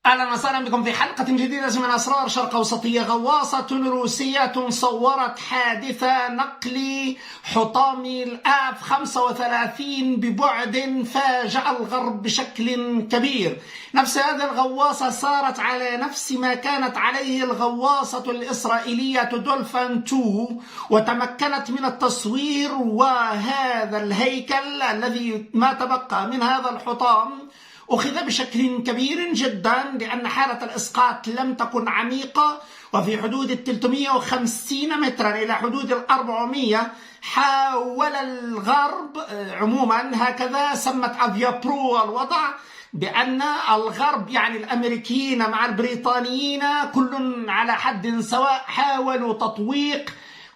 أهلا وسهلا بكم في حلقة جديدة من أسرار شرق أوسطية. غواصة روسية صورت حادثة نقل حطام الآف 35 ببعد فاجأ الغرب بشكل كبير. نفس هذه الغواصة سارت على نفس ما كانت عليه الغواصة الإسرائيلية دولفين 2 وتمكنت من التصوير، وهذا الهيكل الذي ما تبقى من هذا الحطام أخذ بشكل كبير جدا، لأن حالة الإسقاط لم تكن عميقة وفي حدود 350 مترا إلى حدود 400. حاول الغرب عموما، هكذا سمت افيابرو الوضع، بأن الغرب يعني الأمريكيين مع البريطانيين كل على حد سواء حاولوا تطويق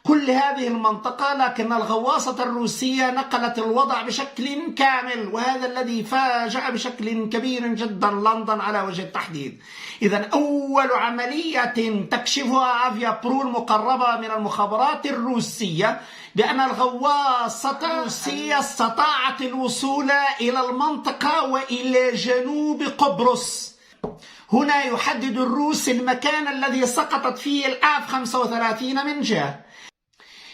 كل هذه المنطقة، لكن الغواصة الروسية نقلت الوضع بشكل كامل، وهذا الذي فاجأ بشكل كبير جدا لندن على وجه التحديد. إذا أول عملية تكشفها افيابرو المقربة من المخابرات الروسية بأن الغواصة الروسية استطاعت الوصول إلى المنطقة وإلى جنوب قبرص. هنا يحدد الروس المكان الذي سقطت فيه الآف 35 من جهة.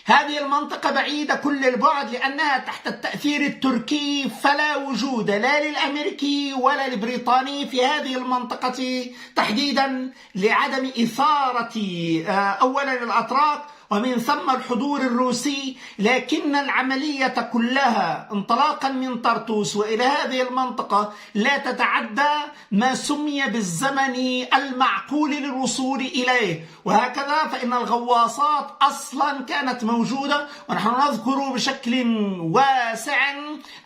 هذه المنطقة بعيدة كل البعد لأنها تحت التأثير التركي، فلا وجود لا للأمريكي ولا للبريطاني في هذه المنطقة تحديدا، لعدم إثارة أولا الأتراك ومن ثم الحضور الروسي. لكن العملية كلها انطلاقا من طرطوس وإلى هذه المنطقة لا تتعدى ما سمي بالزمن المعقول للوصول إليه، وهكذا فإن الغواصات أصلا كانت موجودة. ونحن نذكر بشكل واسع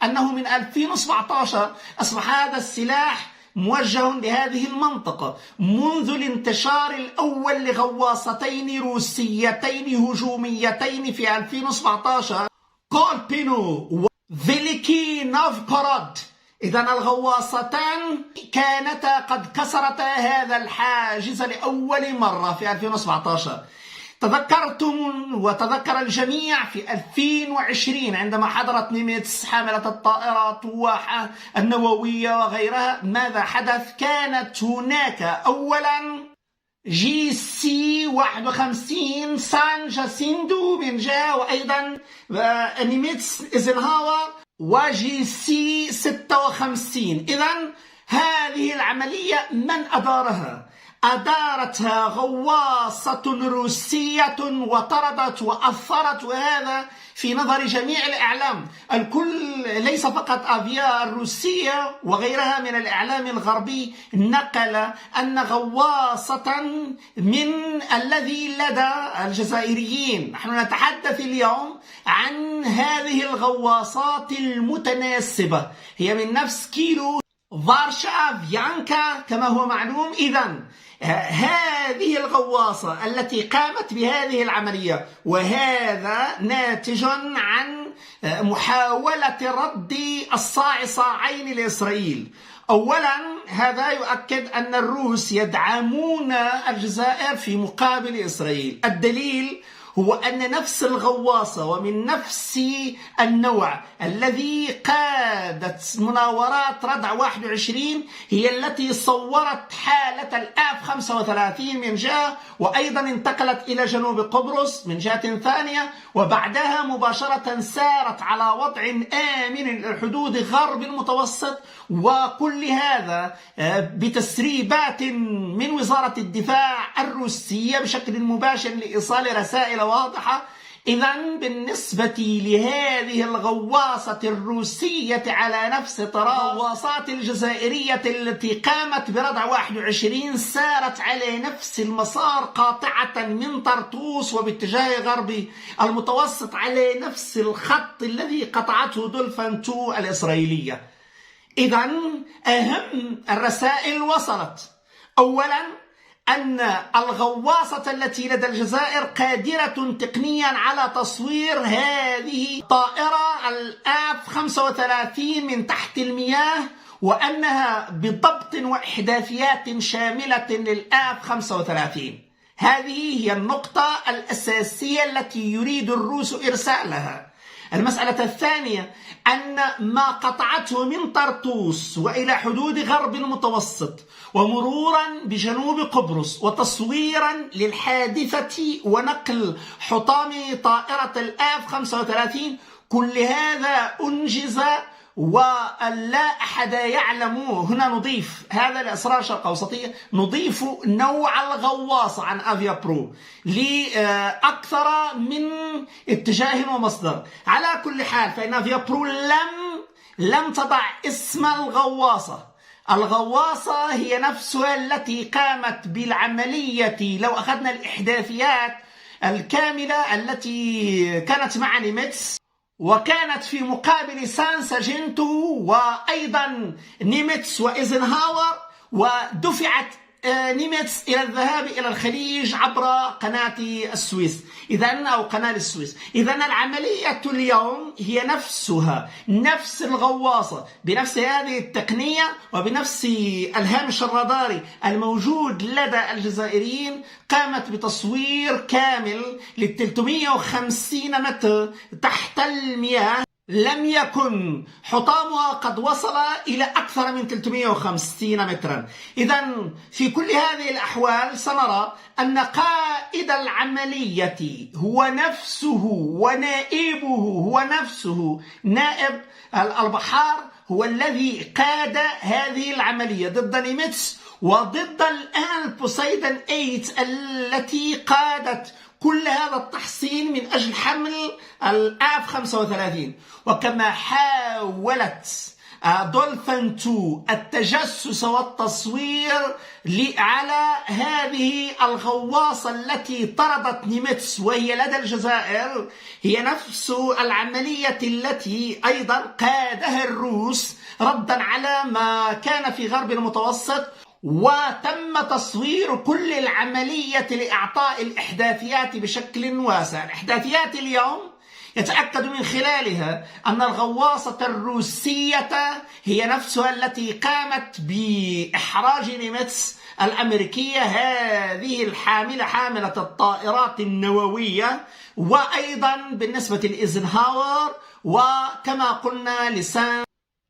أنه من 2017 أصبح هذا السلاح موجه لهذه المنطقة منذ الانتشار الأول لغواصتين روسيتين هجوميتين في 2017، كولبينو وفيليكي نوفغورود. إذن الغواصتان كانتا قد كسرتا هذا الحاجز لأول مرة في 2017. تذكرتم وتذكر الجميع في 2020 عندما حضرت نيميتس حاملة الطائرات النووية وغيرها، ماذا حدث؟ كانت هناك أولا جي سي 51 سان جاسيندو من جهة، وأيضا نيميتس ايزنهاور وجي سي 56. إذن هذه العملية من أدارها؟ أدارتها غواصة روسية وطردت وأثرت، وهذا في نظر جميع الإعلام الكل، ليس فقط أفيا الروسية وغيرها من الإعلام الغربي، نقل أن غواصة من الذي لدى الجزائريين. نحن نتحدث اليوم عن هذه الغواصات المتناسبة، هي من نفس كيلو فارشافيانكا كما هو معلوم. إذن هذه الغواصة التي قامت بهذه العملية، وهذا ناتج عن محاولة رد الصاعصاعين لإسرائيل. أولا هذا يؤكد أن الروس يدعمون الجزائر في مقابل إسرائيل. الدليل هو أن نفس الغواصة ومن نفس النوع الذي قادت مناورات ردع 21 هي التي صورت حالة الآف 35 من جهة، وأيضا انتقلت إلى جنوب قبرص من جهة ثانية، وبعدها مباشرة سارت على وضع آمن الحدود غرب المتوسط. وكل هذا بتسريبات من وزارة الدفاع الروسية بشكل مباشر لإيصال رسائل واضحة. إذن بالنسبة لهذه الغواصة الروسية على نفس طراز الغواصات الجزائرية التي قامت بردع 21، سارت على نفس المسار قاطعة من طرطوس وباتجاه غرب المتوسط على نفس الخط الذي قطعته دولفين 2 الإسرائيلية. إذن أهم الرسائل وصلت. أولا أن الغواصة التي لدى الجزائر قادرة تقنيا على تصوير هذه الطائرة الآف 35 من تحت المياه، وأنها بضبط وإحداثيات شاملة للآف 35. هذه هي النقطة الأساسية التي يريد الروس إرسالها. المسألة الثانية أن ما قطعته من طرطوس وإلى حدود غرب المتوسط ومرورا بجنوب قبرص وتصويرا للحادثة ونقل حطام طائرة الآف 35، كل هذا أنجز ولا أحد يعلم. هنا نضيف هذا لأسرار الشرق الأوسطية، نضيف نوع الغواصة عن أفيا برو لأكثر من اتجاه ومصدر. على كل حال فإن أفيا برو لم تضع اسم الغواصة. الغواصة هي نفسها التي قامت بالعملية. لو أخذنا الإحداثيات الكاملة التي كانت مع نيميتس وكانت في مقابل سان ساجينتو وأيضا نيميتس وإيزنهاور، ودفعت نيميتس إلى الذهاب إلى الخليج عبر قناة السويس أو قناة السويس. إذن العملية اليوم هي نفسها، نفس الغواصة بنفس هذه التقنية وبنفس الهامش الراداري الموجود لدى الجزائريين، قامت بتصوير كامل لل 350 متر تحت المياه. لم يكن حطامها قد وصل إلى أكثر من 350 مترا. إذن في كل هذه الأحوال سنرى أن قائد العملية هو نفسه ونائبه هو نفسه، نائب البحار هو الذي قاد هذه العملية ضد نيميتس وضد الآن بوسيدون 8 التي قادت كل هذا التحصين من أجل حمل الآف 35. وكما حاولت دولفين 2 التجسس والتصوير على هذه الغواصة التي طردت نيميتس وهي لدى الجزائر، هي نفس العملية التي أيضا قادها الروس ردا على ما كان في غرب المتوسط. وتم تصوير كل العملية لإعطاء الإحداثيات بشكل واسع. الإحداثيات اليوم يتأكد من خلالها أن الغواصة الروسية هي نفسها التي قامت بإحراج نيميتس الأمريكية، هذه الحاملة حاملة الطائرات النووية، وأيضا بالنسبة لإيزنهاور وكما قلنا لسان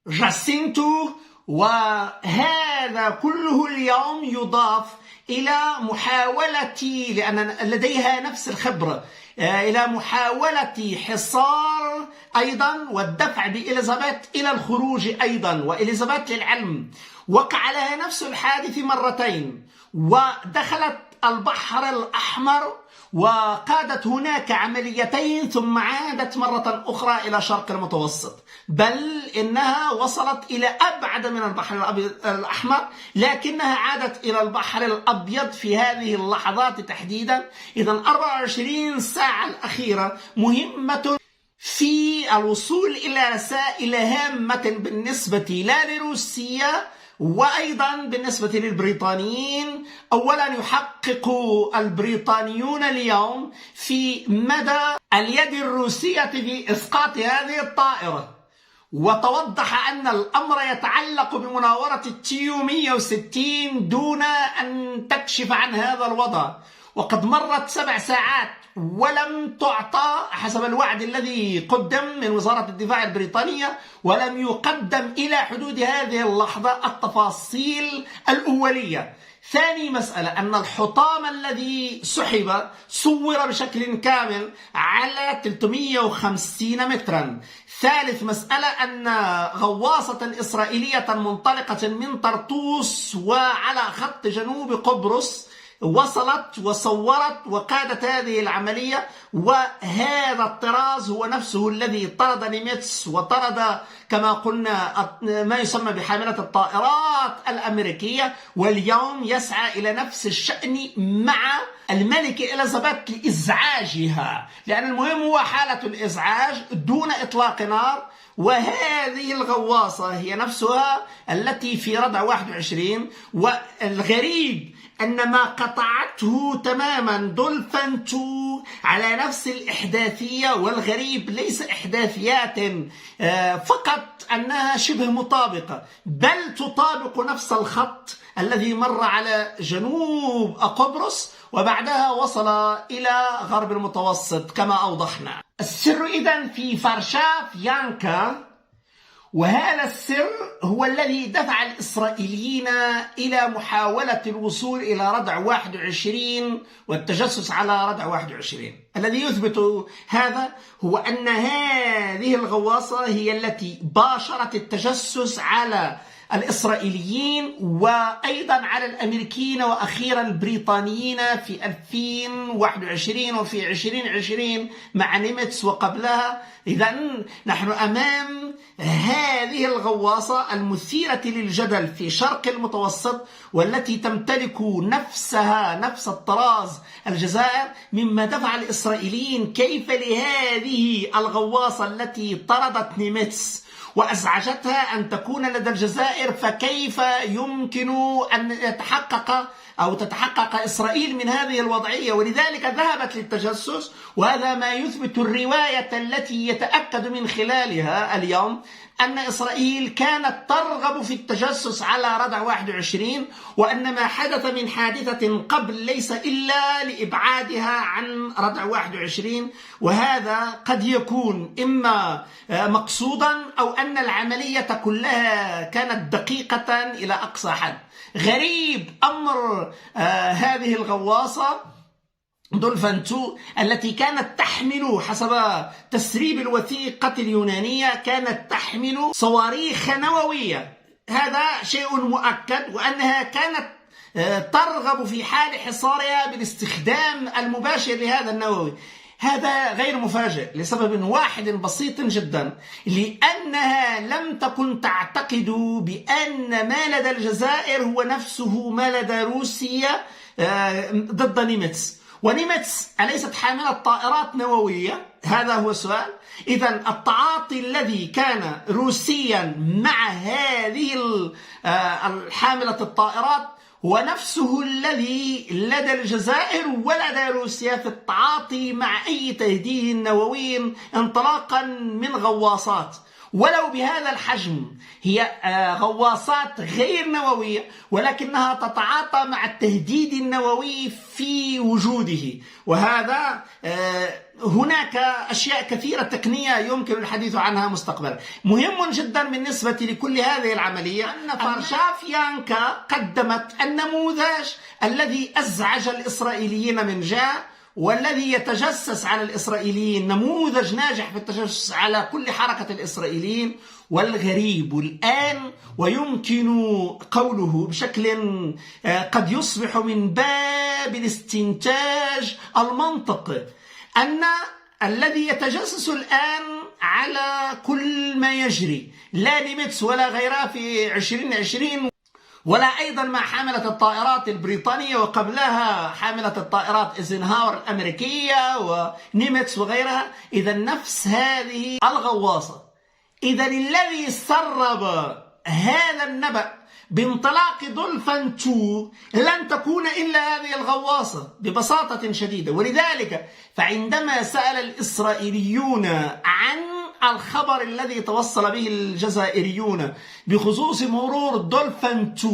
جاسينتو. وهذا كله اليوم يضاف إلى محاولة، لأن لديها نفس الخبرة، إلى محاولة حصار أيضا والدفع بإليزابيث إلى الخروج أيضا. وإليزابيث للعلم وقع لها نفس الحادث مرتين، ودخلت البحر الأحمر وقادت هناك عمليتين ثم عادت مرة أخرى إلى شرق المتوسط، بل إنها وصلت إلى أبعد من البحر الأحمر، لكنها عادت إلى البحر الأبيض في هذه اللحظات تحديدا. إذن 24 ساعة الأخيرة مهمة في الوصول إلى رسائل هامة بالنسبة لا لروسيا وأيضا بالنسبة للبريطانيين. أولا يحقق البريطانيون اليوم في مدى اليد الروسية في إسقاط هذه الطائرة، وتوضح أن الأمر يتعلق بمناورة التيو 160 دون أن تكشف عن هذا الوضع. وقد مرت 7 ساعات ولم تعطى حسب الوعد الذي قدم من وزارة الدفاع البريطانية، ولم يقدم إلى حدود هذه اللحظة التفاصيل الأولية. ثاني مسألة أن الحطام الذي سحب صور بشكل كامل على 350 مترا. ثالث مسألة أن غواصة إسرائيلية منطلقة من طرطوس وعلى خط جنوب قبرص وصلت وصورت وقادت هذه العملية، وهذا الطراز هو نفسه الذي طرد نيميتس وطرد كما قلنا ما يسمى بحاملة الطائرات الأمريكية، واليوم يسعى إلى نفس الشأن مع الملكة إليزابيث لإزعاجها، لأن المهم هو حالة الإزعاج دون إطلاق نار. وهذه الغواصة هي نفسها التي في ردع 21. والغريب أن ما قطعته تماما دولفين 2 على نفس الإحداثية، والغريب ليس إحداثيات فقط أنها شبه مطابقة، بل تطابق نفس الخط الذي مر على جنوب قبرص وبعدها وصل إلى غرب المتوسط كما أوضحنا. السر إذن في فارشاف يانكا، وهذا السر هو الذي دفع الإسرائيليين إلى محاولة الوصول إلى ردع 21 والتجسس على ردع 21. الذي يثبت هذا هو أن هذه الغواصة هي التي باشرت التجسس على الإسرائيليين وأيضا على الأمريكيين وأخيرا البريطانيين في 2021 وفي 2020 مع نيمتس وقبلها. إذن نحن أمام هذه الغواصة المثيرة للجدل في شرق المتوسط، والتي تمتلك نفس الطراز الجزائر، مما دفع الإسرائيليين كيف لهذه الغواصة التي طردت نيمتس وأزعجتها أن تكون لدى الجزائر، فكيف يمكن أن تتحقق إسرائيل من هذه الوضعية؟ ولذلك ذهبت للتجسس، وهذا ما يثبت الرواية التي يتأكد من خلالها اليوم أن إسرائيل كانت ترغب في التجسس على ردع 21، وأن ما حدث من حادثة قبل ليس إلا لإبعادها عن ردع 21، وهذا قد يكون إما مقصودا أو أن العملية كلها كانت دقيقة إلى أقصى حد. غريب أمر هذه الغواصة دولفين 2 التي كانت تحمل حسب تسريب الوثيقة اليونانية كانت تحمل صواريخ نووية، هذا شيء مؤكد، وأنها كانت ترغب في حال حصارها بالاستخدام المباشر لهذا النووي. هذا غير مفاجئ لسبب واحد بسيط جدا، لأنها لم تكن تعتقد بأن ما لدى الجزائر هو نفسه ما لدى روسيا ضد نيمتس. ونيمتس أليست حاملة طائرات نووية؟ هذا هو السؤال. إذن التعاطي الذي كان روسيا مع هذه الحاملة الطائرات هو نفسه الذي لدى الجزائر ولدى روسيا في التعاطي مع أي تهديد نووي انطلاقا من غواصات ولو بهذا الحجم. هي غواصات غير نووية، ولكنها تتعاطى مع التهديد النووي في وجوده. وهذا هناك أشياء كثيرة تقنية يمكن الحديث عنها مستقبلا. مهم جدا بالنسبة لكل هذه العملية أن فارشاف يانكا قدمت النموذج الذي أزعج الإسرائيليين من جهة، والذي يتجسس على الإسرائيليين، نموذج ناجح في التجسس على كل حركة الإسرائيليين. والغريب الآن، ويمكن قوله بشكل قد يصبح من باب الاستنتاج المنطقي، أن الذي يتجسس الآن على كل ما يجري لا نيمتس ولا غيرها في 2020 ولا أيضا مع حاملة الطائرات البريطانية وقبلها حاملة الطائرات إيزنهاور الأمريكية ونيمتس وغيرها. إذا نفس هذه الغواصة، إذا الذي سرب هذا النبأ بانطلاق دولفين 2 لن تكون إلا هذه الغواصة ببساطة شديدة. ولذلك فعندما سأل الإسرائيليون عن الخبر الذي توصل به الجزائريون بخصوص مرور دولفين 2،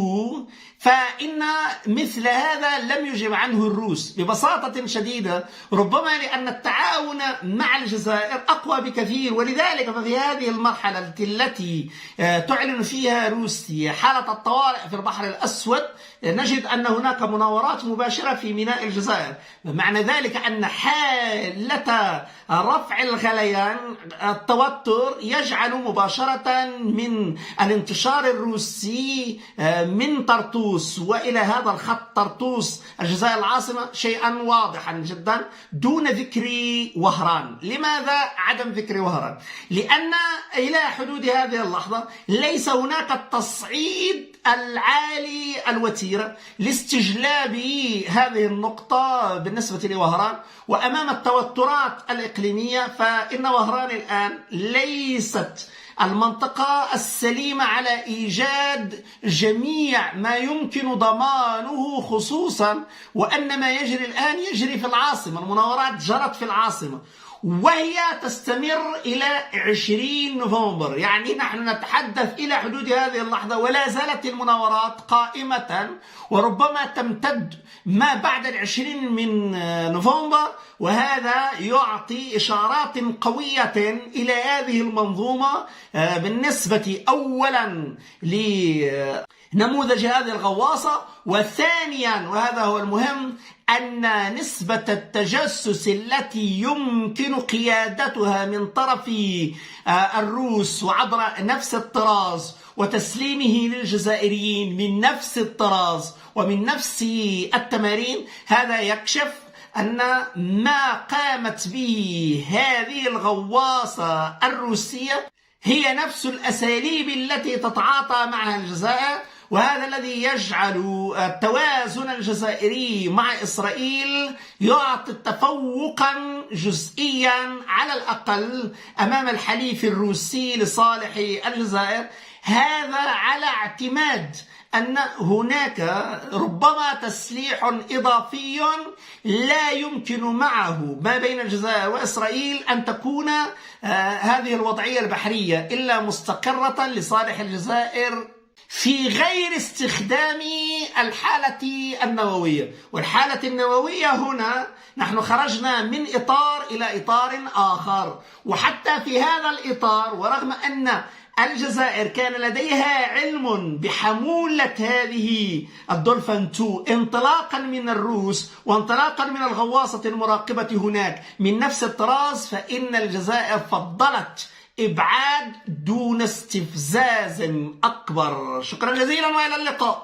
فإن مثل هذا لم يجب عنه الروس ببساطة شديدة، ربما لأن التعاون مع الجزائر أقوى بكثير. ولذلك ففي هذه المرحلة التي تعلن فيها روسيا حالة الطوارئ في البحر الأسود، نجد أن هناك مناورات مباشرة في ميناء الجزائر. معنى ذلك أن حالة رفع الغليان التوتر يجعل مباشرة من الانتشار الروسي من طرطوس وإلى هذا الخط طرطوس الجزائر العاصمة شيئا واضحا جدا دون ذكر وهران. لماذا عدم ذكر وهران؟ لأن إلى حدود هذه اللحظة ليس هناك التصعيد العالي الوتيرة لاستجلاب هذه النقطة بالنسبة لوهران. وأمام التوترات الإقليمية فإن وهران الآن ليست المنطقة السليمة على إيجاد جميع ما يمكن ضمانه، خصوصا وأن ما يجري الآن يجري في العاصمة، المناورات جرت في العاصمة، وهي تستمر إلى 20 نوفمبر. يعني نحن نتحدث إلى حدود هذه اللحظة ولا زالت المناورات قائمة، وربما تمتد ما بعد 20 من نوفمبر، وهذا يعطي إشارات قوية إلى هذه المنظومة بالنسبة أولا لنموذج هذه الغواصة، وثانيا وهذا هو المهم أن نسبة التجسس التي يمكن قيادتها من طرف الروس وعبر نفس الطراز وتسليمه للجزائريين من نفس الطراز ومن نفس التمارين، هذا يكشف أن ما قامت به هذه الغواصة الروسية هي نفس الأساليب التي تتعاطى معها الجزائر، وهذا الذي يجعل التوازن الجزائري مع إسرائيل يعطي تفوقا جزئيا على الأقل أمام الحليف الروسي لصالح الجزائر. هذا على اعتماد أن هناك ربما تسليح إضافي لا يمكن معه ما بين الجزائر وإسرائيل أن تكون هذه الوضعية البحرية إلا مستقرة لصالح الجزائر في غير استخدام الحالة النووية. والحالة النووية هنا نحن خرجنا من إطار إلى إطار آخر، وحتى في هذا الإطار ورغم أن الجزائر كان لديها علم بحمولة هذه الدولفين 2 انطلاقا من الروس وانطلاقا من الغواصة المراقبة هناك من نفس الطراز، فإن الجزائر فضلت إبعاد دون استفزاز أكبر. شكرا جزيلا وإلى اللقاء.